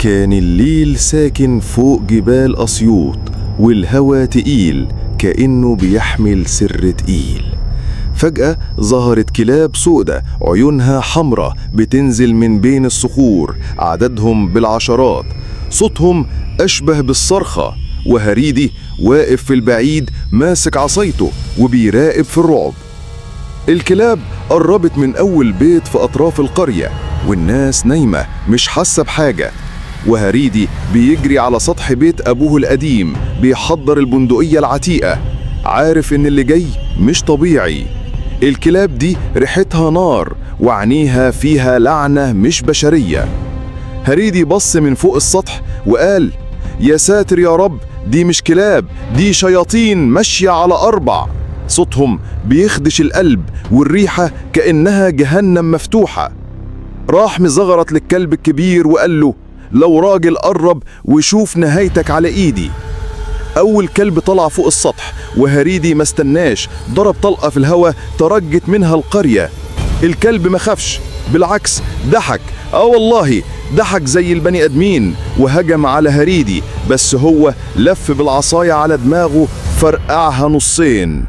كان الليل ساكن فوق جبال أسيوط، والهوا تقيل كأنه بيحمل سر تقيل. فجأة ظهرت كلاب سودة عيونها حمرة بتنزل من بين الصخور، عددهم بالعشرات، صوتهم أشبه بالصرخة، وهريدي واقف في البعيد ماسك عصايته وبيراقب في الرعب. الكلاب قربت من أول بيت في أطراف القرية، والناس نايمة مش حاسة بحاجة، وهريدي بيجري على سطح بيت أبوه القديم بيحضر البندقية العتيقة، عارف إن اللي جاي مش طبيعي. الكلاب دي ريحتها نار وعينيها فيها لعنة مش بشرية. هريدي بص من فوق السطح وقال: يا ساتر يا رب، دي مش كلاب، دي شياطين ماشية على أربع. صوتهم بيخدش القلب والريحة كأنها جهنم مفتوحة. راح مزغرط للكلب الكبير وقال له: لو راجل قرب وشوف نهايتك على إيدي. أول كلب طلع فوق السطح وهريدي ما استناش، ضرب طلقة في الهوا ترجت منها القرية. الكلب ما خافش، بالعكس ضحك، والله ضحك زي البني أدمين، وهجم على هريدي، بس هو لف بالعصاية على دماغه فرقعها نصين.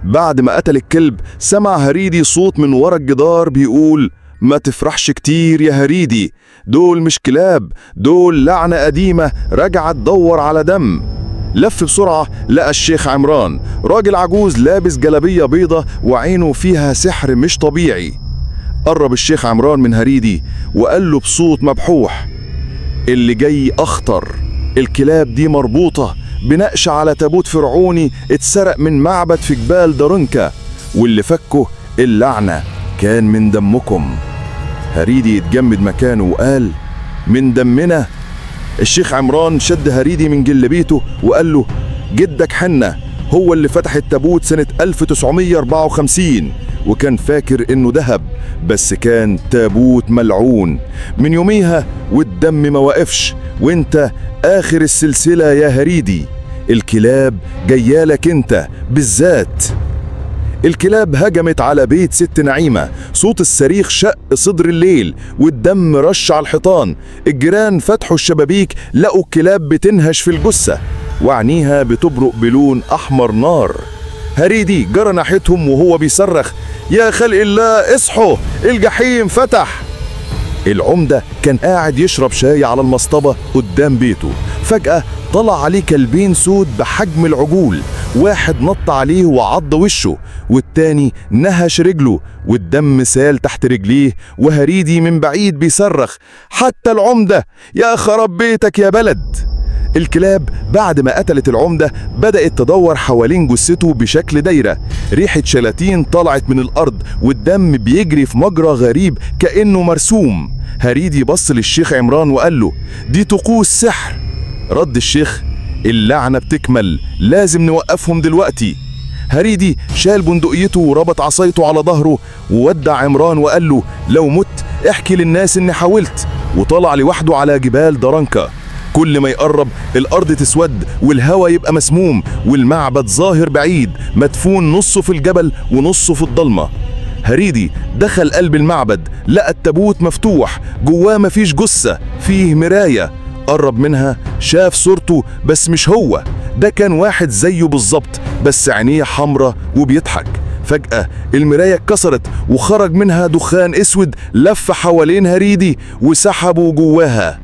بعد ما قتل الكلب سمع هريدي صوت من ورا الجدار بيقول: ما تفرحش كتير يا هريدي، دول مش كلاب، دول لعنة قديمة رجعت تدور على دم. لف بسرعة لقى الشيخ عمران، راجل عجوز لابس جلابية بيضة وعينه فيها سحر مش طبيعي. قرب الشيخ عمران من هريدي وقال له بصوت مبحوح: اللي جاي أخطر، الكلاب دي مربوطة بنقش على تابوت فرعوني اتسرق من معبد في جبال دارنكا، واللي فكه اللعنة كان من دمكم. هريدي اتجمد مكانه وقال: من دمنا؟ الشيخ عمران شد هريدي من جلبيته وقال له: جدك حنة هو اللي فتح التابوت سنة 1954، وكان فاكر انه ذهب، بس كان تابوت ملعون. من يوميها والدم ما وقفش، وانت آخر السلسلة يا هريدي. الكلاب جيالك انت بالذات. الكلاب هجمت على بيت ست نعيمة، صوت الصريخ شق صدر الليل والدم رش على الحيطان. الجيران فتحوا الشبابيك لقوا الكلاب بتنهش في الجثة وعينيها بتبرق بلون أحمر نار. هريدي جرى ناحيتهم وهو بيصرخ: يا خلق الله اصحوا، الجحيم فتح. العمدة كان قاعد يشرب شاي على المصطبة قدام بيته، فجأة طلع عليه كلبين سود بحجم العجول، واحد نط عليه وعض وشه، والتاني نهش رجله والدم سال تحت رجليه. وهريدي من بعيد بيصرخ: حتى العمدة، يا خراب بيتك يا بلد. الكلاب بعد ما قتلت العمدة بدأت تدور حوالين جثته بشكل دايرة، ريحة شلاتين طلعت من الأرض والدم بيجري في مجرى غريب كأنه مرسوم. هريدي بص للشيخ عمران وقال له: دي طقوس سحر. رد الشيخ: اللعنة بتكمل، لازم نوقفهم دلوقتي. هريدي شال بندقيته وربط عصايته على ظهره وودع عمران وقال له: لو مت احكي للناس اني حاولت. وطلع لوحده على جبال دارنكا. كل ما يقرب الأرض تسود والهوا يبقى مسموم، والمعبد ظاهر بعيد مدفون نصه في الجبل ونصه في الضلمة. هريدي دخل قلب المعبد، لقى التابوت مفتوح، جواه مفيش جثة، فيه مراية. قرب منها شاف صورته، بس مش هو، ده كان واحد زيه بالظبط بس عينيه حمرة وبيضحك. فجأة المراية اتكسرت وخرج منها دخان اسود لف حوالين هريدي وسحبه جواها.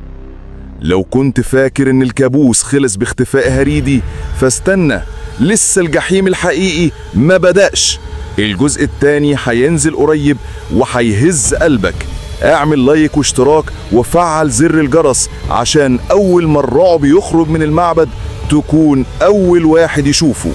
لو كنت فاكر ان الكابوس خلص باختفاء هريدي فاستنى، لسه الجحيم الحقيقي ما بدأش. الجزء التاني هينزل قريب وهيهز قلبك. اعمل لايك واشتراك وفعل زر الجرس عشان اول ما الرعب يخرج من المعبد تكون اول واحد يشوفه.